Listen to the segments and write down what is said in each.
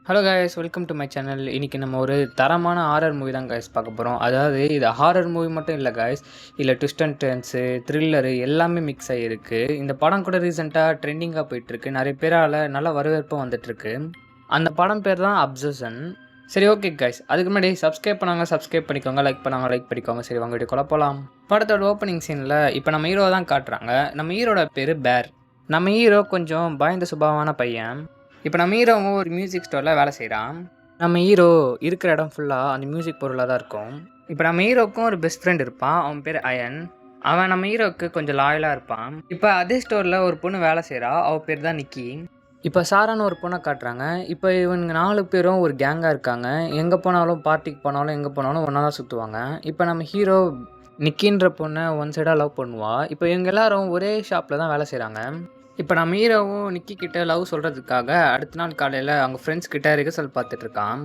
Hello guys, welcome to my channel. இன்றைக்கி நம்ம ஒரு தரமான ஹாரர் மூவி தான் காய்ஸ் பார்க்க போகிறோம். அதாவது இது ஹாரர் மூவி மட்டும் இல்லை காய்ஸ், இல்லை ட்விஸ்ட் அண்ட் டர்ன்ஸு, த்ரில்லரு எல்லாமே மிக்ஸ் ஆகிருக்கு. இந்த படம் கூட ரீசெண்டாக ட்ரெண்டிங்காக போயிட்டுருக்கு. நிறைய பேரால் நல்ல வரவேற்பும் வந்துட்டுருக்கு. அந்த படம் பேர் தான் அப்சஷன். சரி, ஓகே காய்ஸ், அதுக்கு முன்னாடி சப்ஸ்கிரைப் பண்ணிக்கோங்க, லைக் பண்ணிக்கோங்க. சரி, வாங்க வீடியோக்குள்ள போகலாம். படத்தோட ஓப்பனிங் சீனில் இப்போ நம்ம ஹீரோ தான் காட்டுறாங்க. நம்ம ஹீரோட பேர் பேர். நம்ம ஹீரோ கொஞ்சம் பயந்த சுபாவமான பையன். இப்போ நம்ம ஹீரோவும் ஒரு மியூசிக் ஸ்டோரில் வேலை செய்கிறான். நம்ம ஹீரோ இருக்கிற இடம் ஃபுல்லாக அந்த மியூசிக் பொருளாக தான் இருக்கும். இப்போ நம்ம ஹீரோக்கும் ஒரு பெஸ்ட் ஃப்ரெண்ட் இருப்பான். அவன் பேர் அயன். அவன் நம்ம ஹீரோவுக்கு கொஞ்சம் லாயலாக இருப்பான். இப்போ அதே ஸ்டோரில் ஒரு பொண்ணு வேலை செய்கிறா. அவள் பேர் தான் நிக்கி. இப்போ சாரான்னு ஒரு பொண்ணை காட்டுறாங்க. இப்போ இவங்க 4 பேரும் ஒரு கேங்காக இருக்காங்க. எங்கே போனாலும், பார்ட்டிக்கு போனாலும், எங்கே போனாலும் ஒன்றா தான் சுற்றுவாங்க. இப்போ நம்ம ஹீரோ நிக்கின்ற பொண்ணை ஒன் சைடாக லவ் பண்ணுவா. இப்போ இவங்க எல்லாரும் ஒரே ஷாப்பில் தான் வேலை செய்கிறாங்க. இப்போ நம்ம ஹீரோவும் நிக்கி கிட்ட லவ் சொல்கிறதுக்காக அடுத்த நாள் காலையில் அவங்க ஃப்ரெண்ட்ஸ் கிட்ட ரிஹர்சல் பார்த்துட்ருக்கான்.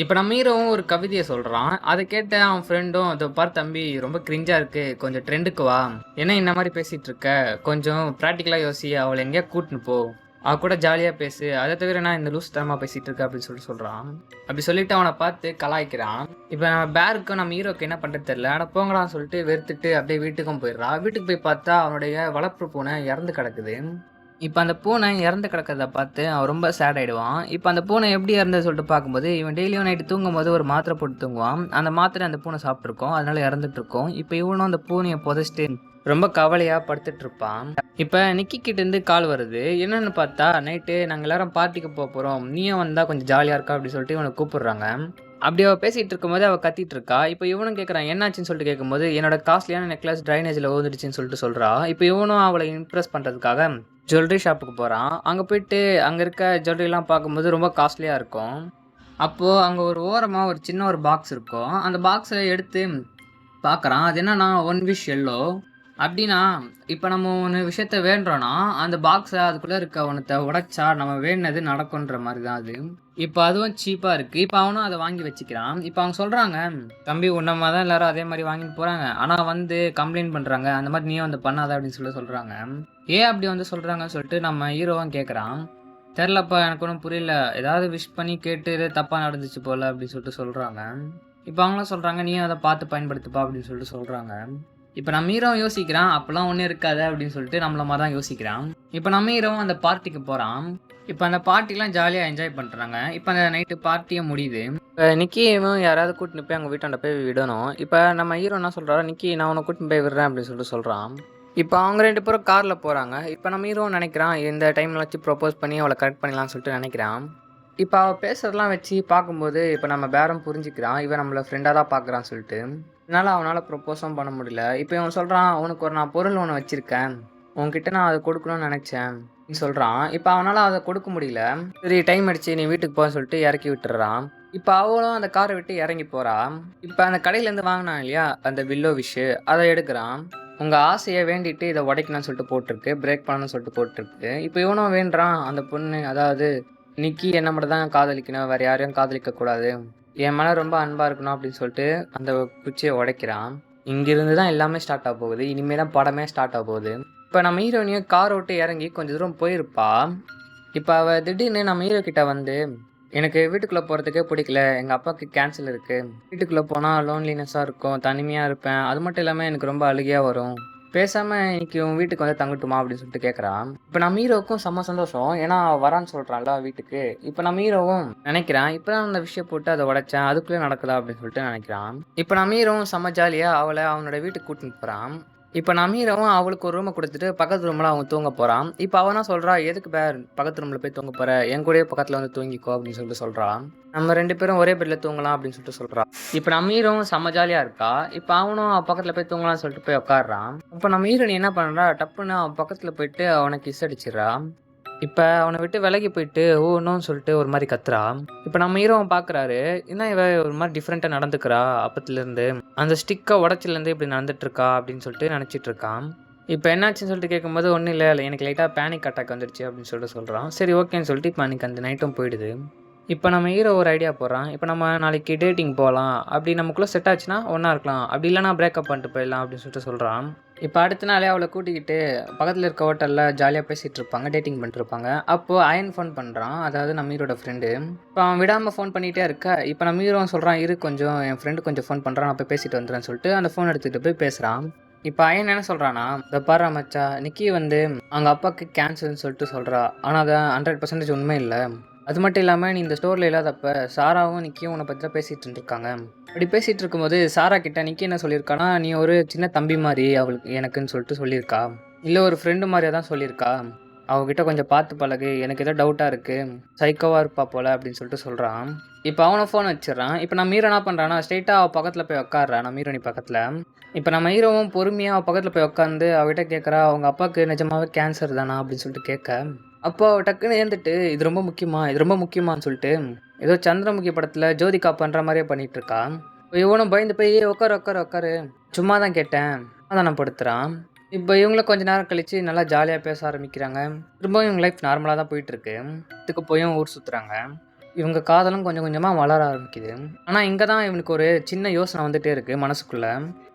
இப்போ நம்ம ஹீரோவும் ஒரு கவிதையை சொல்கிறான். அதை கேட்ட அவன் ஃப்ரெண்டும், அதை பார்த்து தம்பி ரொம்ப கிரிஞ்சாக இருக்குது, கொஞ்சம் ட்ரெண்டுக்கு வா, ஏன்னா இந்த மாதிரி பேசிகிட்டு இருக்க, கொஞ்சம் ப்ராக்டிக்கலாக யோசி, அவளை எங்கேயா கூட்டின்னு போ, அவ கூட ஜாலியாக பேசு, அதை தவிர நான் இந்த லூஸ் தரமாக பேசிகிட்டு இருக்கேன் அப்படின்னு சொல்கிறான். அப்படி சொல்லிட்டு அவனை பார்த்து கலாய்க்கிறான். இப்போ நம்ம பேருக்கும் நம்ம ஹீரோக்கு என்ன பண்ணுறது தெரியல. ஆனால் போங்கடான்னு சொல்லிட்டு வெறுத்துட்டு அப்படியே வீட்டுக்கும் போயிடுறான். வீட்டுக்கு போய் பார்த்தா அவனுடைய வளர்ப்பு பூனை இறந்து கிடக்குது. இப்போ அந்த பூனை இறந்து கிடக்கிறத பார்த்து அவன் ரொம்ப சேட் ஆகிடுவான். இப்போ அந்த பூனை எப்படி இறந்தது சொல்லிட்டு பார்க்கும்போது, இவன் டெய்லியும் நைட்டு தூங்கும்போது ஒரு மாத்திரை போட்டு தூங்குவான். அந்த மாத்திரை அந்த பூனை சாப்பிட்ருக்கோம், அதனால இறந்துட்டு இருக்கும். இப்போ இவனும் அந்த பூனையை புதைச்சிட்டு ரொம்ப கவலையாக படுத்துட்டு இருப்பான். இப்போ நிக்கி கிட்டேருந்து கால் வருது. என்னென்னு பார்த்தா, நைட்டு நாங்கள் எல்லாரும் பார்ட்டிக்கு போக போகிறோம், நீயும் வந்தால் கொஞ்சம் ஜாலியாக இருக்கா அப்படின்னு சொல்லிட்டு இவனை கூப்பிடுறாங்க. அப்படி அவள் பேசிகிட்டு இருக்கும்போது அவள் கத்திட்டு இருக்கா. இப்போ இவனும் கேட்குறான் என்னாச்சுன்னு சொல்லிட்டு கேட்கும்போது, என்னோட காஸ்ட்லியான நெக்லஸ் ட்ரைனேஜில் ஊந்துடுச்சின்னு சொல்லிட்டு சொல்கிறா. இப்போ இவனும் அவளை இம்ப்ரெஸ் பண்ணுறதுக்காக ஜுவல்லரி ஷாப்புக்கு போகிறான். அங்கே போயிட்டு அங்கே இருக்க ஜுவல்லரிலாம் பார்க்கும்போது ரொம்ப காஸ்ட்லியாக இருக்கும். அப்போது அங்கே ஒரு ஓரமாக ஒரு சின்ன ஒரு பாக்ஸ் இருக்கும். அந்த பாக்ஸை எடுத்து பார்க்குறான். அது என்னன்னா ஒன் விஷ் எல்லோ. அப்படின்னா இப்போ நம்ம ஒன்று விஷயத்த வேண்டுறோன்னா அந்த பாக்ஸை அதுக்குள்ளே இருக்க ஒன்றத்தை உடைச்சா நம்ம வேண்டினது நடக்குன்ற மாதிரி தான் அது. இப்போ அதுவும் சீப்பாக இருக்குது. இப்போ அவனும் அதை வாங்கி வச்சுக்கிறான். இப்போ அவங்க சொல்கிறாங்க, தம்பி உன்னமாக தான் எல்லாரும் அதே மாதிரி வாங்கிட்டு போகிறாங்க, ஆனால் வந்து கம்ப்ளைண்ட் பண்ணுறாங்க, அந்த மாதிரி நீயும் வந்து பண்ணாத அப்படின்னு சொல்லி சொல்கிறாங்க. ஏன் அப்படி வந்து சொல்கிறாங்கன்னு சொல்லிட்டு நம்ம ஹீரோவும் கேட்குறான். தெரிலப்பா, எனக்கு ஒன்றும் புரியல, ஏதாவது விஷ் பண்ணி கேட்டு தப்பாக நடந்துச்சு போல் அப்படின்னு சொல்லிட்டு சொல்கிறாங்க. இப்போ அவங்களும் சொல்கிறாங்க, நீயும் அதை பார்த்து பயன்படுத்துப்பா அப்படின்னு சொல்லிட்டு சொல்கிறாங்க. இப்போ நம்ம ஹீரோவும் யோசிக்கிறான், அப்போல்லாம் ஒன்றும் இருக்காது அப்படின்னு சொல்லிட்டு நம்மள மாதிரி தான் யோசிக்கிறான். இப்போ நம்ம ஹீரோவும் அந்த பார்ட்டிக்கு போகிறான். இப்போ அந்த பார்ட்டிலாம் ஜாலியாக என்ஜாய் பண்ணுறாங்க. இப்போ அந்த நைட்டு பார்ட்டியே முடியுது. இப்போ நிக்கியும் யாராவது கூட்டின்னு போய் அவங்க வீட்டாண்ட போய் விடணும். இப்போ நம்ம ஹீரோ என்ன சொல்கிறாரோ, நிக்கி நான் உன்னை கூட்டின்னு போய் விடுறேன் அப்படின்னு சொல்லிட்டு சொல்கிறான். இப்போ அவங்க 2 பேரும் காரில் போகிறாங்க. இப்போ நம்ம ஹீரோ நினைக்கிறான், இந்த டைமில் வச்சு ப்ரொப்போஸ் பண்ணி அவளை கரெக்ட் பண்ணிடலாம்னு சொல்லிட்டு நினைக்கிறான். இப்போ அவள் பேசுறதெல்லாம் வச்சு பார்க்கும்போது இப்போ நம்ம பேரம் புரிஞ்சுக்கிறான், இவன் நம்மளை ஃப்ரெண்டாக தான் பார்க்குறான்னு சொல்லிட்டு. அதனால் அவனால் ப்ரொப்போஸும் பண்ண முடியல. இப்போ இவன் சொல்கிறான், உனக்கு ஒரு நான் பொருள் ஒன்று வச்சுருக்கேன், உன்கிட்ட நான் அதை கொடுக்கணும்னு நினச்சேன் சொல்கிறான். இப்போ அவனால் அதை கொடுக்க முடியல. சரி டைம் ஆயிடுச்சு, நீ வீட்டுக்கு போன்னு சொல்லிட்டு இறக்கி விட்டுறான். இப்போ அவளும் அந்த காரை விட்டு இறங்கி போகிறான். இப்போ அந்த கடையிலேருந்து வாங்கினான் இல்லையா அந்த வில்லோ விஷ், அதை எடுக்கிறான். உங்கள் ஆசையை வேண்டிட்டு இதை உடைக்கணும்னு சொல்லிட்டு போட்டிருக்கு, பிரேக் பண்ணணும்னு சொல்லிட்டு போட்டிருக்கு. இப்போ இவனும் வேண்டான், அந்த பொண்ணு அதாவது நிக்கி என்ன மட்டும் தான் காதலிக்கணும், வேறு யாரையும் காதலிக்கக்கூடாது, என் மேலே ரொம்ப அன்பாக இருக்கணும் அப்படின்னு சொல்லிட்டு அந்த குச்சியை உடைக்கிறான். இங்கிருந்து தான் எல்லாமே ஸ்டார்ட் ஆக போகுது. இனிமேல் தான் படமே ஸ்டார்ட் ஆக போகுது. இப்போ நம்ம ஹீரோனியும் கார் விட்டு இறங்கி கொஞ்சம் தூரம் போயிருப்பா. இப்போ அவள் திடீர்னு நம்ம ஹீரோ கிட்ட வந்து, எனக்கு வீட்டுக்குள்ளே போகிறதுக்கே பிடிக்கல, எங்கள் அப்பாவுக்கு கேன்சல் இருக்குது, வீட்டுக்குள்ளே போனால் லோன்லினஸாக இருக்கும், தனிமையாக இருப்பேன், அது மட்டும் இல்லாமல் எனக்கு ரொம்ப அழுகையாக வரும், பேசாமல் இன்னைக்கு உன் வீட்டுக்கு வந்து தங்கட்டுமா அப்படின்னு சொல்லிட்டு கேட்குறான். இப்போ நம்ம ஹீரோவுக்கும் செம்ம சந்தோஷம், ஏன்னா வரான்னு சொல்கிறான்ல வீட்டுக்கு. இப்போ நம்ம ஹீரோவும் நினைக்கிறான், இப்போ தான் அந்த விஷயம் போட்டு அதை உடைச்சேன், அதுக்குள்ளே நடக்குதா அப்படின்னு சொல்லிட்டு நினைக்கிறான். இப்போ நம்ம ஹீரோவும் செம்ம ஜாலியாக அவளை அவனோட வீட்டுக்கு கூட்டின்னு போகிறான். இப்போ நம்ம ஹீரோவும் அவளுக்கு ஒரு ரூமை கொடுத்துட்டு பக்கத்து ரூமில் அவங்க தூங்க போகிறான். இப்போ அவனா சொல்கிறா, எதுக்கு பேர் பக்கத்து ரூமில் போய் தூங்க போகிற, என் கூடயே பக்கத்தில் வந்து தூங்கிக்கோ அப்படின்னு சொல்லிட்டு சொல்கிறான். நம்ம 2 பேரும் ஒரே பெட்டில் தூங்கலாம் அப்படின்னு சொல்லிட்டு சொல்கிறான். இப்போ நம்ம ஹீரோவும் செம்ம ஜாலியாக இருக்கா. இப்போ அவனும் பக்கத்தில் போய் தூங்கலாம்னு சொல்லிட்டு போய் உட்காடுறான். இப்போ நம்ம ஹீரோனி என்ன பண்ணுறா, டப்புன்னு அவன் பக்கத்தில் போயிட்டு அவனை கிஸ் அடிச்சிடறான். இப்போ அவனை விட்டு விலகி போயிட்டு ஓன்னு சொல்லிட்டு ஒரு மாதிரி கத்துறா. இப்போ நம்ம ஹீரோவை பார்க்குறாரு, என்ன இவ ஒரு மாதிரி டிஃப்ரெண்ட்டாக நடந்துக்கிறா, அப்பத்துலேருந்து அந்த ஸ்டிக்கை உடச்சிலேருந்து இப்படி நடந்துட்டுருக்கா அப்படின்னு சொல்லிட்டு நினச்சிட்டு இருக்கான். இப்போ என்னாச்சுன்னு சொல்லிட்டு கேட்கும்போது, ஒன்றும் இல்லை, எனக்கு லைட்டாக பேனிக் அட்டாக் வந்துடுச்சு அப்படின்னு சொல்லிட்டு சொல்கிறான். சரி ஓகேன்னு சொல்லிட்டு இப்போ அன்றைக்கி அந்த நைட்டும் போயிடுது. இப்போ நம்ம ஹீரோ ஒரு ஐடியா போடுறான், இப்போ நம்ம நாளைக்கு டேட்டிங் போகலாம், அப்படி நமக்குள்ளே செட் ஆச்சுன்னா ஒன்றா இருக்கலாம், அப்படி இல்லைனா பிரேக்கப் பண்ணிட்டு போயிடலாம் அப்படின்னு சொல்லிட்டு சொல்கிறான். இப்போ அடுத்த நாளே அவளை கூட்டிக்கிட்டு பக்கத்தில் இருக்க ஹோட்டலில் ஜாலியாக பேசிகிட்டு இருப்பாங்க, டேட்டிங் பண்ணிட்டுருப்பாங்க. அப்போது அயன் ஃபோன் பண்ணுறான், அதாவது நம்ம ஹீரோட ஃப்ரெண்டு. இப்போ அவன் விடாமல் ஃபோன் பண்ணிகிட்டே இருக்க, இப்போ நம்ம ஹீரோ சொல்கிறான், இரு கொஞ்சம் என் ஃப்ரெண்டு கொஞ்சம் ஃபோன் பண்ணுறான், நான் போய் பேசிட்டு வந்துடுறேன்னு சொல்லிட்டு அந்த ஃபோன் எடுத்துகிட்டு போய் பேசுகிறான். இப்போ அயன் என்ன சொல்கிறான்னா, இந்த பாரு மச்சா, நிக்கி வந்து அவங்க அப்பாவுக்கு கேன்சர்னு சொல்லிட்டு சொல்கிறா. ஆனால் அது 100% உண்மை இல்லை. அது மட்டும் இல்லாமல் நீ இந்த ஸ்டோரில் இல்லாதப்ப சாராவும் நிக்கியும் உன்னை பற்றி தான் பேசிகிட்டு இருந்திருக்காங்க. அப்படி பேசிகிட்டு இருக்கும்போது சாரா கிட்ட நிக்கி என்ன சொல்லியிருக்கானா, நீ ஒரு சின்ன தம்பி மாதிரி அவளுக்கு எனக்குன்னு சொல்லிட்டு சொல்லியிருக்கா. இல்லை ஒரு ஃப்ரெண்டு மாதிரியே தான் சொல்லியிருக்கா. அவகிட்ட கொஞ்சம் பார்த்து பழகு, எனக்கு ஏதோ டவுட்டாக இருக்குது, சைக்கோவாக இருப்பா போல் அப்படின்னு சொல்லிட்டு சொல்கிறான். இப்போ அவனை ஃபோன் வச்சிடறான். இப்போ நம்ம ஹீரோ என்ன பண்ணுறான்னா, ஸ்ட்ரெயிட்டாக அவள் பக்கத்தில் போய் உட்காடுறான், நம்ம ஹீரோனி பக்கத்தில். இப்போ நம்ம ஹீரோவும் பொறுமையாக அவள் பக்கத்தில் போய் உட்காந்து அவகிட்ட கேட்குறா, அவங்க அப்பாவுக்கு நிஜமாவே கேன்சர் தானா அப்படின்னு சொல்லிட்டு கேட்க, அப்போ அவள் டக்குன்னு ஏந்துட்டு இது ரொம்ப முக்கியமா, இது ரொம்ப முக்கியமானு சொல்லிட்டு ஏதோ சந்திரமுகி படத்தில் ஜோதிகா பண்ணுற மாதிரியே பண்ணிகிட்டு இருக்கான். இவனும் பயந்து போய் உட்காரு உட்காரு உட்காரு, சும்மா தான் கேட்டேன் அதான் நான் படுத்துறான். இப்போ இவங்களும் கொஞ்ச நேரம் கழித்து நல்லா ஜாலியாக பேச ஆரம்பிக்கிறாங்க. திரும்பவும் இவங்க லைஃப் நார்மலாக தான் போயிட்டுருக்கு. இதுக்கு போயும் ஊர் சுற்றுறாங்க. இவங்க காதலும் கொஞ்சம் கொஞ்சமாக வளர ஆரம்பிக்குது. ஆனால் இங்கே தான் இவனுக்கு ஒரு சின்ன யோசனை வந்துகிட்டே இருக்குது மனசுக்குள்ளே.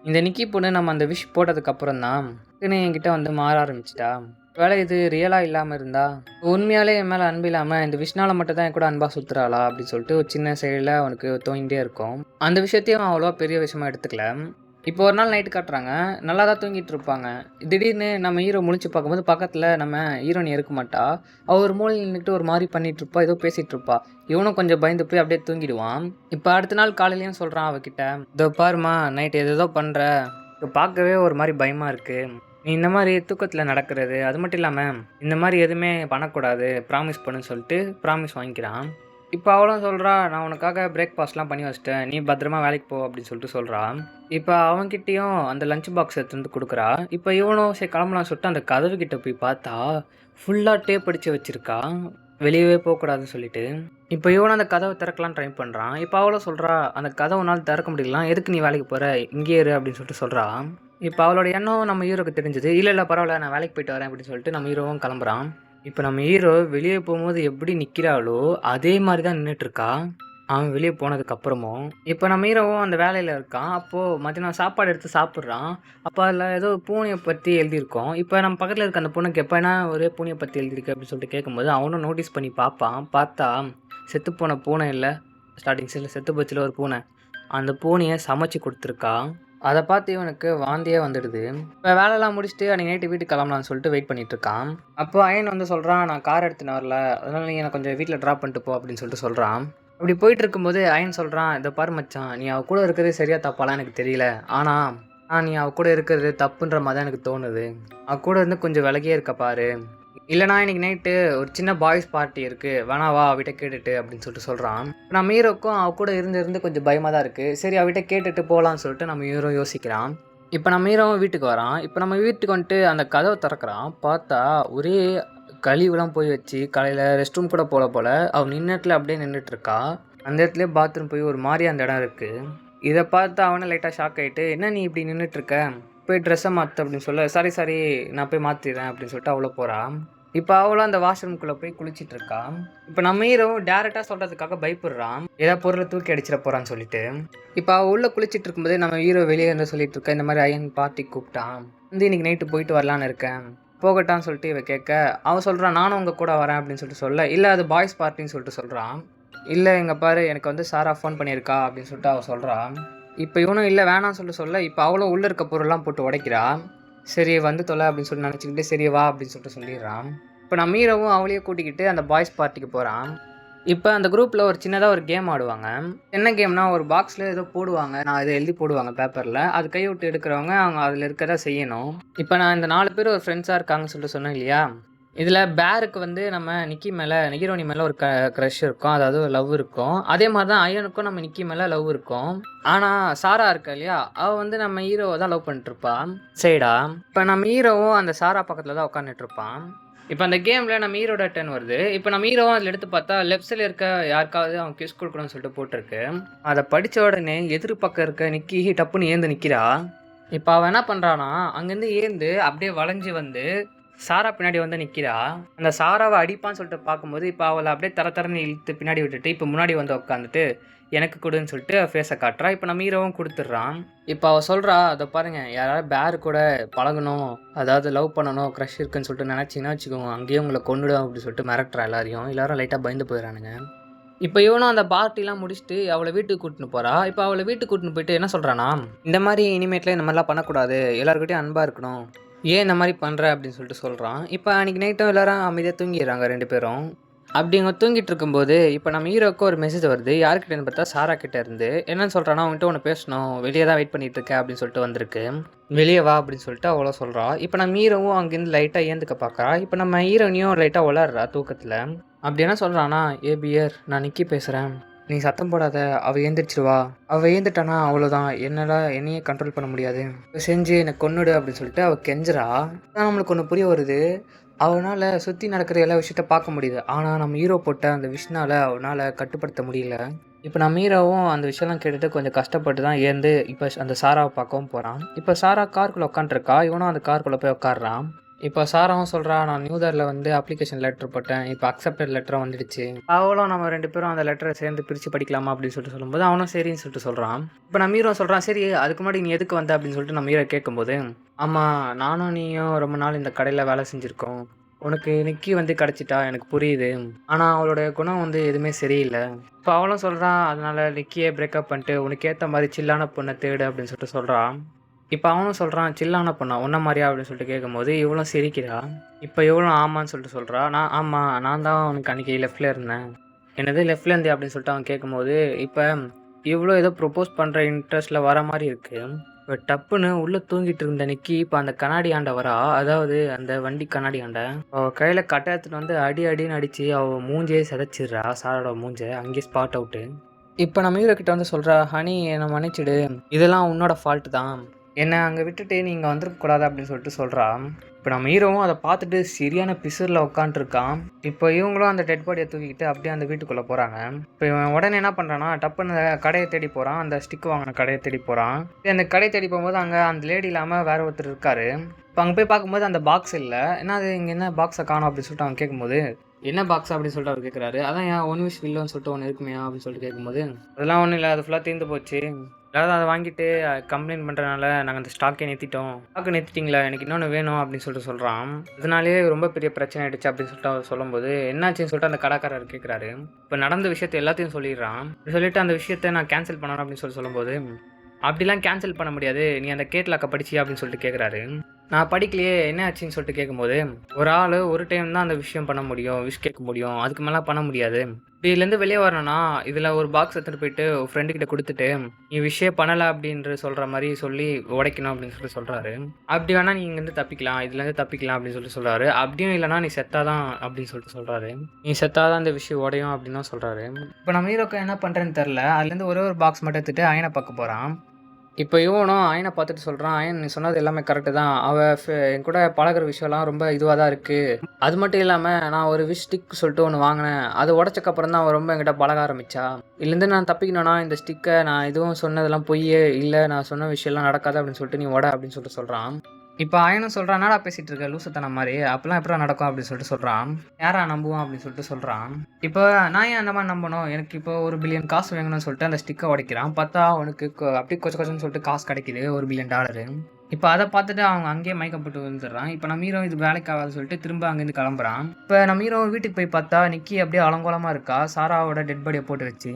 இந்த நிக்கி பொண்ணு நம்ம அந்த விஷ் போட்டதுக்கப்புறம் தான் என்கிட்ட வந்து மாற ஆரம்பிச்சிட்டா. வேலை இது ரியலாக இல்லாமல் இருந்தா, உண்மையாலே என் மேலே அன்பு இல்லாமல் இந்த விஷனால மட்டும் தான் என் கூட அன்பாக சுற்றுறாளா அப்படின்னு சொல்லிட்டு ஒரு சின்ன செயலில் அவனுக்கு தோங்கிட்டே இருக்கும். அந்த விஷயத்தையும் அவ்வளோவா பெரிய விஷயமா எடுத்துக்கல. இப்போ ஒரு நாள் நைட்டு காட்டுறாங்க, நல்லா தான் தூங்கிட்டு இருப்பாங்க. திடீர்னு நம்ம ஹீரோ முழிச்சு பார்க்கும்போது பக்கத்தில் நம்ம ஹீரோனி இருக்க மாட்டா. அவள் ஒரு மூலையில் நின்றுட்டு ஒரு மாதிரி பண்ணிட்டு இருப்பா, ஏதோ பேசிகிட்டு இருப்பா. இவனும் கொஞ்சம் பயந்து போய் அப்படியே தூங்கிடுவான். இப்போ அடுத்த நாள் காலையிலையும் சொல்கிறான் அவகிட்ட, இதோ பாருமா நைட்டு ஏதோ பண்ணுற, பார்க்கவே ஒரு மாதிரி பயமாக இருக்குது. நீ இந்த மாதிரி தூக்கத்தில் நடக்கிறது, அது மட்டும் இல்லாமல் இந்த மாதிரி எதுவுமே பண்ணக்கூடாது, ப்ராமிஸ் பண்ணுன்னு சொல்லிட்டு ப்ராமிஸ் வாங்கிக்கிறான். இப்போ அவளும் சொல்கிறா, நான் உனக்காக பிரேக்ஃபாஸ்ட்லாம் பண்ணி வச்சிட்டேன், நீ பத்திரமா வேலைக்கு போ அப்படின்னு சொல்லிட்டு சொல்கிறான். இப்போ அவன்கிட்டையும் அந்த லஞ்ச் பாக்ஸ் எடுத்து வந்து கொடுக்குறா. இப்போ இவனும் சரி கிளம்பலாம் சொல்லிட்டு அந்த கதவு கிட்ட போய் பார்த்தா ஃபுல்லாக டேப் அடித்து வச்சுருக்கா, வெளியவே போகக்கூடாதுன்னு சொல்லிட்டு. இப்போ இவனும் அந்த கதவை திறக்கலான்னு ட்ரை பண்ணுறான். இப்போ அவளும் சொல்கிறா, அந்த கதவுனால் திறக்க முடியலாம், எதுக்கு நீ வேலைக்கு போகிற, இங்கே இரு அப்படின்னு சொல்லிட்டு சொல்கிறான். இப்போ அவளோட எண்ணம் நம்ம ஹீரோக்கு தெரிஞ்சது. இல்லை பரவாயில்ல, நான் வேலைக்கு போயிட்டு வரேன் அப்படின்னு சொல்லிட்டு நம்ம ஹீரோவும் கிளம்புறான். இப்போ நம்ம ஹீரோ வெளியே போகும்போது எப்படி நிற்கிறாளோ அதே மாதிரி தான் நின்றுட்டுருக்கா அவன் வெளியே போனதுக்கப்புறமும். இப்போ நம்ம ஹீரோவும் அந்த வேலையில் இருக்கான். அப்போது மத்தியானம் சாப்பாடு எடுத்து சாப்பிட்றான். அப்போ அதில் ஏதோ பூனையை பற்றி எழுதியிருக்கோம். இப்போ நம்ம பக்கத்தில் இருக்க அந்த பொண்ணுக்கு எப்போனா ஒரே பூனையை பற்றி எழுதியிருக்கு அப்படின்னு சொல்லிட்டு கேட்கும்போது அவனும் நோட்டீஸ் பண்ணி பார்ப்பான். பார்த்தா செத்துப்போன பூனை இல்லை, ஸ்டார்டிங் சைடில் செத்து போச்சில் ஒரு பூனை, அந்த பூனையை சமைச்சு கொடுத்துருக்கா. அதை பார்த்து இவனுக்கு வாந்தியே வந்துடுது. இப்போ வேலைலாம் முடிச்சுட்டு அன்றைக்கி நைட்டு வீட்டுக்கு கிளம்பலான்னு சொல்லிட்டு வெயிட் பண்ணிட்டு இருக்கான். அப்போ அயன் வந்து சொல்கிறான், நான் கார் எடுத்துன்னு வரல, அதனால் நீங்கள் எனக்கு கொஞ்சம் வீட்டில் ட்ராப் பண்ணிட்டு போ அப்படின்னு சொல்லிட்டு சொல்கிறான். அப்படி போயிட்டு இருக்கும்போது அயன் சொல்கிறான், இதை பாரு மச்சான், நீ அவ கூட இருக்கிறது சரியா தப்பாலாம் எனக்கு தெரியல, ஆனால் நீ அவ கூட இருக்கிறது தப்புன்ற மாதிரி தான் எனக்கு தோணுது. அவ கூட இருந்து கொஞ்சம் விலகியே இருக்க பாரு, இல்லைனா இன்றைக்கி நைட்டு ஒரு சின்ன பாய்ஸ் பார்ட்டி இருக்குது, வேணா வா அவகிட்ட கேட்டுட்டு அப்படின்னு சொல்லிட்டு சொல்கிறான். நம்ம ஹீரோக்கும் அவ கூட இருந்து கொஞ்சம் பயமாக தான் இருக்குது. சரி அவகிட்ட கேட்டுட்டு போகலான்னு சொல்லிட்டு நம்ம ஹீரோ யோசிக்கிறான். இப்போ நம்ம ஹீரோவும் வீட்டுக்கு வரான். இப்போ நம்ம வீட்டுக்கு வந்துட்டு அந்த கதவை திறக்கிறான். பார்த்தா ஒரே கழிவுலாம் போய் வச்சு காலையில் ரெஸ்ட் ரூம் கூட போல் அவன் நின்றுட்டுல அப்படியே நின்றுட்டுருக்கா. அந்த இடத்துல பாத்ரூம் போய் ஒரு மாதிரி அந்த இடம் இருக்குது. இதை பார்த்து அவனை லைட்டாக ஷாக் ஆகிட்டு, என்ன நீ இப்படி நின்றுட்டுருக்க, போய் ட்ரெஸ்ஸை மாற்று அப்படின்னு சொல்ல, சாரி நான் போய் மாற்றிடுறேன் அப்படின்னு சொல்லிட்டு அவ்வளோ போகிறான். இப்போ அவளும் அந்த வாஷ்ரூம்குள்ளே போய் குளிச்சிட்டு இருக்கான். இப்போ நம்ம ஹீரோவும் டேரெக்டாக சொல்கிறதுக்காக பயப்படுறான், ஏதாவது பொருளை தூக்கி அடிச்சிட போகிறான்னு சொல்லிட்டு. இப்போ அவள் உள்ளே குளிச்சிட்டு இருக்கும்போதே நம்ம ஹீரோ வெளியே இருந்து சொல்லிட்டு இருக்கா, இந்த மாதிரி அயன் பார்ட்டி கூப்பிட்டான், வந்து இன்றைக்கி நைட்டு போயிட்டு வரலான்னு இருக்கேன், போகட்டான்னு சொல்லிட்டு இவ கேட்க, அவன் சொல்கிறான், நானும் உங்கள் கூட வரேன் அப்படின்னு சொல்லிட்டு சொல்ல, இல்லை அது பாய்ஸ் பார்ட்டின்னு சொல்லிட்டு சொல்கிறான். இல்லை எங்கள் பாரு, எனக்கு வந்து சாரா ஃபோன் பண்ணியிருக்கா அப்படின்னு சொல்லிட்டு அவள் சொல்கிறான். இப்போ இவனும் இல்லை வேணான்னு சொல்ல இப்போ அவளும் உள்ளே இருக்க பொருள்லாம் போட்டு உடைக்கிறா. சரி வந்து தொலை அப்படின்னு சொல்லி நினச்சிக்கிட்டு சரி வா அப்படின்னு சொல்லிட்டு சொல்லிடுறான். இப்போ நம்ம ஹீரோவும் அவளையே கூட்டிக்கிட்டு அந்த பாய்ஸ் பார்ட்டிக்கு போகிறான். இப்போ அந்த குரூப்பில் ஒரு சின்னதாக ஒரு கேம் ஆடுவாங்க. என்ன கேம்னா, ஒரு பாக்ஸில் ஏதோ போடுவாங்க, நான் இதை எழுதி போடுவாங்க பேப்பரில், அது கையை விட்டு எடுக்கிறவங்க அவங்க அதில் இருக்கிறதா செய்யணும். இப்போ நான் இந்த 4 பேர் ஒரு ஃப்ரெண்ட்ஸாக இருக்காங்கன்னு சொல்லிட்டு சொன்னேன் இல்லையா, இதில் பேருக்கு வந்து நம்ம நிக்கி மேலே, ஹீரோனி மேலே ஒரு க்ரஷ் இருக்கும், அதாவது லவ் இருக்கும். அதே மாதிரி தான் அயனுக்கும் நம்ம நிக்கி மேலே லவ் இருக்கும். ஆனால் சாரா இருக்கா இல்லையா, அவள் வந்து நம்ம ஹீரோவை தான் லவ் பண்ணிட்டுருப்பான் சைடா. இப்போ நம்ம ஹீரோவும் அந்த சாரா பக்கத்தில் தான் உட்காந்துட்டு இருப்பான். இப்போ அந்த கேமில் நம்ம ஹீரோட டர்ன் வருது. இப்போ நம்ம ஹீரோவும் அதில் எடுத்து பார்த்தா லெஃப்ட் சைடில் இருக்க யாருக்காவது அவன் கிஸ் கொடுக்கணும்னு சொல்லிட்டு போட்டிருக்கு. அதை படித்த உடனே எதிர் பக்கம் இருக்க நிக்கி டப்புன்னு ஏந்து நிற்கிறா. இப்போ அவன் என்ன பண்ணுறான்னா, அங்கேருந்து ஏந்து அப்படியே வளைஞ்சி வந்து சாரா பின்னாடி வந்து நிற்கிறா. அந்த சாராவை அடிப்பான்னு சொல்லிட்டு பார்க்கும்போது இப்போ அவளை அப்படியே தரன்னு இழுத்து பின்னாடி விட்டுட்டு இப்போ முன்னாடி வந்து உட்காந்துட்டு எனக்கு கொடுன்னு சொல்லிட்டு ஃபேஸை காட்டுறா. இப்போ நம்ம ஹீரோவும் கொடுத்துட்றான். இப்போ அவள் சொல்கிறா, அதை பாருங்கள், யாராவது பேர் கூட பழகணும், அதாவது லவ் பண்ணணும், க்ரஷ் இருக்குன்னு சொல்லிட்டு நினச்சிங்கன்னா வச்சுக்கோங்க, அங்கேயே உங்களை கொண்டுடும் அப்படின்னு சொல்லிட்டு மிரட்டுறா எல்லாரும் லைட்டாக பயந்து போயிடறானுங்க. இப்போ இவனும் அந்த பார்ட்டிலாம் முடிச்சுட்டு அவளை வீட்டுக்கு கூட்டின்னு போகிறா. இப்போ அவளை வீட்டுக்கு கூட்டின்னு போயிட்டு என்ன சொல்கிறானா, இந்த மாதிரி இனிமேட்டில் இந்த மாதிரிலாம் பண்ணக்கூடாது, எல்லாருக்கிட்டையும் அன்பாக இருக்கணும், ஏன் இந்த மாதிரி பண்ணுற அப்படின்னு சொல்லிட்டு சொல்கிறான். இப்போ அன்றைக்கி நைட்டும் எல்லோரும் அமைதியாக தூங்கிடுறாங்க 2 பேரும். அப்படி அவங்க தூங்கிட்டு இருக்கும்போது இப்போ நம்ம ஹீரோவுக்கு ஒரு மெசேஜ் வருது. யாருக்கிட்டேன்னு பார்த்தா சாரா கிட்டே இருந்து. என்னன்னு சொல்கிறான்னா, அவங்ககிட்ட ஒன்று பேசணும், வெளியே தான் வெயிட் பண்ணிட்டு இருக்கேன் அப்படின்னு சொல்லிட்டு வந்திருக்கு, வெளியே வா அப்படின்னு சொல்லிட்டு அவ்வளோ சொல்கிறா. இப்போ நம்ம ஹீரோவும் அங்கேருந்து லைட்டாக ஏந்துக்க பார்க்குறா. இப்போ நம்ம ஹீரோனியும் லைட்டாக வளர்றா தூக்கத்தில். அப்படி என்ன சொல்கிறான்னா, ஏ பியர், நான் நிக்கி பேசுகிறேன், நீ சத்தம் போடாத, அவள் ஏந்திரிச்சிருவா, அவள் ஏந்துட்டானா அவ்வளோதான், என்னையே கண்ட்ரோல் பண்ண முடியாது, செஞ்சு என்னை கொன்னுடு அப்படின்னு சொல்லிட்டு அவள் கெஞ்சுறா. நம்மளுக்கு ஒன்று புரிய வருது, அவனால் சுற்றி நடக்கிற எல்லா விஷயத்த பார்க்க முடியுது, ஆனால் நம்ம ஹீரோ போட்ட அந்த விஷயனால் அவனால் கட்டுப்படுத்த முடியல. இப்போ நம்ம ஹீரோவும் அந்த விஷயம்லாம் கேட்டுட்டு கொஞ்சம் கஷ்டப்பட்டு தான் ஏந்து இப்போ அந்த சாராவை பார்க்கவும் போகிறான். இப்போ சாரா காருக்குள்ளே உட்காந்துருக்கா, இவனும் அந்த காருக்குள்ளே போய் உட்காடுறான். இப்போ சாராவும் சொல்கிறா, நான் நியூதரில் வந்து அப்ளிகேஷன் லெட்டர் போட்டேன், இப்போ அக்செப்டட் லெட்டரும் வந்துடுச்சு, அவளும் நம்ம 2 பேரும் அந்த லெட்டரை சேர்ந்து பிரித்து படிக்கலாமா அப்படின்னு சொல்லிட்டு சொல்லும்போது அவனும் சரின்னு சொல்லிட்டு சொல்கிறான். இப்போ நம்ம ஹீரோ சொல்கிறான், சரி அதுக்கு முன்னாடி நீ எதுக்கு வந்த அப்படின்னு சொல்லிட்டு நம்ம ஹீரோ கேட்கும்போது, ஆமாம், நானும் நீயும் ரொம்ப நாள் இந்த கடையில் வேலை செஞ்சுருக்கோம், உனக்கு நிக்கி வந்து கிடச்சிட்டா எனக்கு புரியுது, ஆனால் அவளோட குணம் வந்து எதுவுமே சரியில்லை. இப்போ அவளும் சொல்கிறான், அதனால் நிக்கியே பிரேக்கப் பண்ணிட்டு உனக்கு ஏற்ற மாதிரி சில்லான பொண்ணை தேடு அப்படின்னு சொல்லிட்டு சொல்கிறான். இப்போ அவனும் சொல்கிறான், சில்லான பொண்ணா உன்ன மாதிரியா அப்படின்னு சொல்லிட்டு கேட்கும்போது இவளும் சிரிக்கிறா. இப்போ இவளும் ஆமான்னு சொல்லிட்டு சொல்கிறா. நான் தான் அவனுக்கு அன்றைக்கி லெஃப்டில் இருந்தேன். என்னது லெஃப்டில் இருந்தே அப்படின்னு சொல்லிட்டு அவன் கேட்கும்போது இப்போ இவ்வளோ ஏதோ ப்ரொப்போஸ் பண்ணுற இன்ட்ரெஸ்ட்டில் வர மாதிரி இருக்குது. இப்போ டப்புன்னு உள்ளே தூங்கிட்டு இருந்த நிக்கி இப்போ அந்த கண்ணாடி ஆண்டை வரா, அதாவது அந்த வண்டி கண்ணாடி ஆண்டை அவள் கையில் கட்டை எடுத்துட்டு வந்து அடின்னு அடித்து அவள் மூஞ்சே சிதைச்சிடுறா. சாரோட மூஞ்சை அங்கேயே ஸ்பாட் அவுட்டு. இப்போ நம்ம ஹீரோ கிட்ட வந்து சொல்கிறா, ஹனி என்னை மன்னிச்சிடு, இதெல்லாம் உன்னோட ஃபால்ட்டு தான், என்னை அங்கே விட்டுட்டு நீங்கள் வந்துருக்கக்கூடாது அப்படின்னு சொல்லிட்டு சொல்கிறா. இப்போ நம்ம ஹீரோவும் அதை பார்த்துட்டு சரியான பிசுரில் உட்காந்துருக்கான். இப்போ இவங்களும் அந்த டெட் பாடியை தூக்கிக்கிட்டு அப்படியே அந்த வீட்டுக்குள்ளே போகிறாங்க. இப்போ இவன் உடனே என்ன பண்ணுறான்னா, டப்புன்னு கடையை தேடி போகிறான், அந்த ஸ்டிக் வாங்கின கடையை தேடி போகிறான். அந்த கடையை தேடி போகும்போது அங்கே அந்த லேடி இல்லாமல் வேறு ஒருத்தர் இருக்கார். இப்போ அங்கே போய் பார்க்கும்போது அந்த பாக்ஸ் இல்லை. ஏன்னா அது இங்கே என்ன பாக்ஸை காணும் அப்படின்னு சொல்லிட்டு அவன் கேட்கும்போது, என்ன பாக்ஸ் அப்படின்னு சொல்லிட்டு அவர் கேட்குறாரு. அதான் ஏன் 1 விஷ் வில்லோன்னு சொல்லிட்டு ஒன்று இருக்குமையா அப்படின்னு சொல்லிட்டு கேட்கும்போது, அதெல்லாம் ஒன்றும் இல்லை, அது ஃபுல்லாக தீர்ந்து போச்சு, அதாவது அதை வாங்கிட்டு கம்ப்ளைண்ட் பண்ணுறதுனால நாங்கள் அந்த ஸ்டாக்கை நிறுத்திட்டீங்களா, எனக்கு இன்னொன்று வேணும் அப்படின்னு சொல்லிட்டு சொல்கிறான். அதனாலே ரொம்ப பெரிய பிரச்சனை ஆகிடுச்சு அப்படின்னு சொல்லிட்டு அவர் சொல்லும்போது, என்னாச்சுன்னு சொல்லிட்டு அந்த கடைக்காரர் கேட்குறாரு. இப்போ நடந்த விஷயத்தை எல்லாத்தையும் சொல்லிடுறான். சொல்லிவிட்டு அந்த விஷயத்தை நான் கேன்சல் பண்ணணும் அப்படின்னு சொல்லும்போது, அப்படிலாம் கேன்சல் பண்ண முடியாது, நீ அந்த கேட்லாக்கை படிச்சியா அப்படின்னு சொல்லிட்டு கேட்குறாரு. நான் படிக்கலையே, என்ன ஆச்சுன்னு சொல்லிட்டு கேட்கும்போது, ஒரு ஆள் ஒரு டைம் தான் அந்த விஷயம் பண்ண முடியும், விஷ் கேட்க முடியும், அதுக்கு மேலே பண்ண முடியாது, இதுலேருந்து வெளியே வரணும்னா இதில் ஒரு பாக்ஸ் எடுத்துகிட்டு போயிட்டு ஒரு ஃப்ரெண்டுக்கிட்ட கொடுத்துட்டு நீ விஷயம் பண்ணலை அப்படின்ற சொல்கிற மாதிரி சொல்லி உடைக்கணும் அப்படின்னு சொல்லிட்டு சொல்கிறாரு. அப்படி வேணால் நீ இங்கேருந்து தப்பிக்கலாம், இதுலேருந்து தப்பிக்கலாம் அப்படின்னு சொல்லிட்டு சொல்கிறாரு. அப்படியும் இல்லைனா நீ செத்தாதான் அப்படின்னு சொல்லிட்டு சொல்கிறாரு. நீ செத்தாதான் இந்த விஷயம் உடையும் அப்படின்னு சொல்கிறாரு. இப்போ நம்ம ஹீரோக்கு என்ன பண்ணுறேன்னு தெரில, அதுலேருந்து ஒரே ஒரு பாக்ஸ் மட்டும் எடுத்துகிட்டு அயனை பார்க்க போகிறான். இப்போ இவனும் அயனை பார்த்துட்டு சொல்கிறான், அயன் நீ சொன்னது எல்லாமே கரெக்டு தான், அவள் என் கூட பழகிற விஷயம்லாம் ரொம்ப இதுவாக தான் இருக்குது, அது மட்டும் இல்லாமல் நான் ஒரு விஷ் ஸ்டிக் சொல்லிட்டு ஒன்று வாங்கினேன், அது உடச்சக்கப்புறம் தான் அவன் ரொம்ப என்கிட்ட பழக ஆரம்பித்தா, இதுலேருந்து நான் தப்பிக்கணும்னா இந்த ஸ்டிக்கை நான் எதுவும் சொன்னதெல்லாம் பொய்யே இல்லை, நான் சொன்ன விஷயம்லாம் நடக்காது அப்படின்னு சொல்லிட்டு நீ உட அப்படின்னு சொல்லிட்டு சொல்கிறான். இப்போ அயனும் சொல்கிறான், என்னடா பேசிகிட்டு இருக்க லூசுத்தன மாதிரி, அப்போலாம் எப்படா நடக்கும் அப்படின்னு சொல்லிட்டு சொல்கிறான். யாரா நம்புவான் அப்படின்னு சொல்லிட்டு சொல்கிறான். இப்போ நான் ஏன் அந்த மாதிரி நம்பணும், எனக்கு இப்போ 1 பில்லியன் காசு வாங்கணும்னு சொல்லிட்டு அந்த ஸ்டிக்கை உடைக்கிறான். பார்த்தா அவனுக்கு அப்படி கொஞ்சம் சொல்லிட்டு காசு கிடைக்கிது, $1 பில்லியன். இப்போ அதை பார்த்துட்டு அவங்க அங்கேயே மயக்கப்பட்டு வந்துடுறான். இப்போ நம்ம ஹீரோ இது வேலைக்கு ஆகாது சொல்லிட்டு திரும்ப அங்கேருந்து கிளம்புறான். இப்போ நம்ம ஹீரோ வீட்டுக்கு போய் பார்த்தா நிக்கி அப்படியே அலங்கோலமாக இருக்கா, சாராவோட டெட் பாடியை போட்டு வச்சு.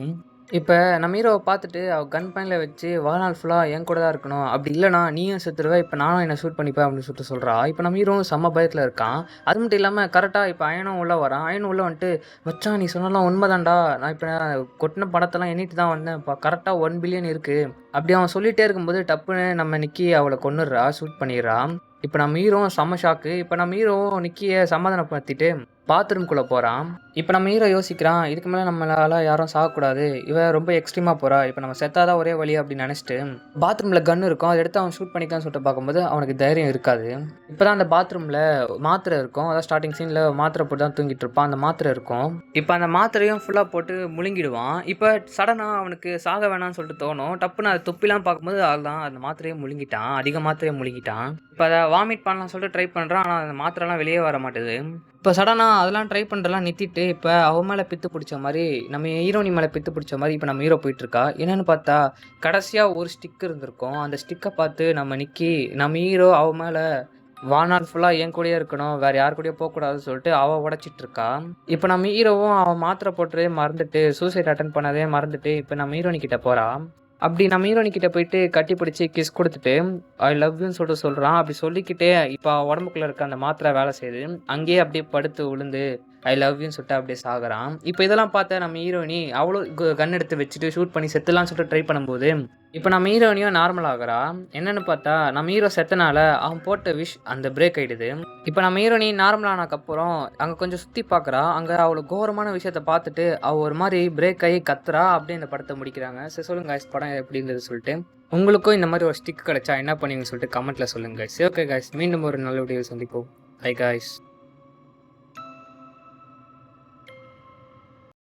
இப்போ நம்ம ஹீரோவை பார்த்துட்டு அவள் கன் பாயிண்டில் வச்சு வாழ்நாள் ஃபுல்லாக என் கூட தான் இருக்கணும், அப்படி இல்லைனா நீயும் செத்துருவ, இப்போ நானும் என்னை ஷூட் பண்ணிப்பேன் அப்படின்னு சொல்லிட்டு சொல்கிறா. இப்போ நம்ம ஹீரோவும் செம்ம பயத்தில் இருக்கான். அது மட்டும் இல்லாமல் கரெக்டாக இப்போ அயனும் உள்ளே வரான். அயனும் உள்ளே வந்துட்டு, மச்சான் நீ சொன்னாலாம் உண்மைதான்டா, நான் இப்போ கொட்டின படத்தெல்லாம் எண்ணிட்டு தான் வந்தேன், இப்போ கரெக்டாக 1 பில்லியன் இருக்குது அப்படி அவன் சொல்லிகிட்டே இருக்கும்போது டப்புன்னு நம்ம நிக்கி அவளை கொன்னுடுறா, ஷூட் பண்ணிடுறான். இப்போ நம்ம ஹீரோவும் செம்ம ஷாக்கு. இப்போ நம்ம ஹீரோவும் நிக்கியை சமாதானப்படுத்திட்டு பாத்ரூம்குள்ளே போகிறான். இப்போ நம்ம ஹீரோ யோசிக்கிறான், இதுக்கு மேலே நம்மளால் யாரும் சாகக்கூடாது, இவன் ரொம்ப எக்ஸ்ட்ரீமாக போகிறா, இப்போ நம்ம செத்தாதான் ஒரே வழி அப்படின்னு நினச்சிட்டு பாத்ரூமில் கன் இருக்கும், அதை எடுத்து அவன் ஷூட் பண்ணிக்கலாம்னு சொல்லிட்டு பார்க்கும்போது அவனுக்கு தைரியம் இருக்காது. இப்போ தான் அந்த பாத்ரூமில் மாத்திரை இருக்கும், அதாவது ஸ்டார்டிங் சீனில் மாத்திரை போட்டு தான் தூங்கிட்டு இருப்பான், அந்த மாத்திரை இருக்கும். இப்போ அந்த மாத்திரையும் ஃபுல்லாக போட்டு முழுங்கிடுவான். இப்போ சடனாக அவனுக்கு சாக வேணாம்னு சொல்லிட்டு தோணும். டப்புன்னு அதை தொப்பிலாம் பார்க்கும்போது அதுதான் அந்த மாத்திரையை முழுங்கிட்டான், அதிக மாத்திரையை முழுங்கிட்டான். இப்போ அதை வாமிட் பண்ணலாம்னு சொல்லிட்டு ட்ரை பண்ணுறான். ஆனால் அந்த மாத்திரைலாம் வெளியே வர மாட்டேது. இப்போ சடனாக அதெல்லாம் ட்ரை பண்ணுறலாம் நிறுத்திட்டு இப்போ அவ மேலே பித்து பிடிச்ச மாதிரி நம்ம ஹீரோனி மேலே பித்து பிடிச்ச மாதிரி இப்போ நம்ம ஹீரோ போயிட்டுருக்கா. என்னென்னு பார்த்தா கடைசியாக ஒரு ஸ்டிக் இருந்திருக்கும். அந்த ஸ்டிக்கை பார்த்து நம்ம நிக்கி நம்ம ஹீரோ அவ மேலே வாழ்நாள் ஃபுல்லாக என் கூடயே இருக்கணும், வேறு யார் கூடயே போகக்கூடாதுன்னு சொல்லிட்டு அவள் உடச்சிட்டு இருக்கா. இப்போ நம்ம ஹீரோவும் அவன் மாத்திரை போட்டதே மறந்துட்டு சூசைட் அட்டன் பண்ணதே மறந்துட்டு இப்போ நம்ம ஹீரோனி கிட்ட போகிறா. அப்படி நம்ம ஹீரோனி கிட்ட போயிட்டு கட்டி பிடிச்சி கிஸ் கொடுத்துட்டு ஐ லவ் யூன்னு சொல்லிட்டு சொல்கிறான். அப்படி சொல்லிக்கிட்டே இப்போ உடம்புக்குள்ளே இருக்க அந்த மாத்திரை வேலை செய்யுது. அங்கேயே அப்படியே படுத்து விழுந்து ஐ லவ் யூன்னு சொல்லிட்டு அப்படியே சாகுறான். இப்போ இதெல்லாம் பார்த்த நம்ம ஹீரோயினி அவ்வளோ கன் எடுத்து வச்சுட்டு ஷூட் பண்ணி செத்துலான்னு சொல்லிட்டு ட்ரை பண்ணும்போது இப்போ நம்ம ஹீரோயினியும் நார்மல் ஆகிறா. என்னென்னு பார்த்தா நம்ம ஹீரோ செத்தனால அவன் போட்ட விஷ் அந்த பிரேக் ஆகிடுது. இப்போ நம்ம ஹீரோயினி நார்மல் ஆனதுக்கப்புறம் அங்கே கொஞ்சம் சுற்றி பார்க்குறா. அங்கே அவ்வளோ கோரமான விஷயத்த பார்த்துட்டு அவள் ஒரு மாதிரி பிரேக் ஆகி கத்துறா. அப்படியே இந்த படத்தை முடிக்கிறாங்க. சரி சொல்லுங்க guys, படம் எப்படி இருந்தது சொல்லிட்டு. உங்களுக்கும் இந்த மாதிரி ஒரு ஸ்டிக் கிடைச்சா என்ன பண்ணுவீங்கன்னு சொல்லிட்டு கமெண்ட்டில் சொல்லுங்கள் guys. ஓகே guys, மீண்டும் ஒரு நல்ல வீடியோ சந்திப்போம். Bye guys.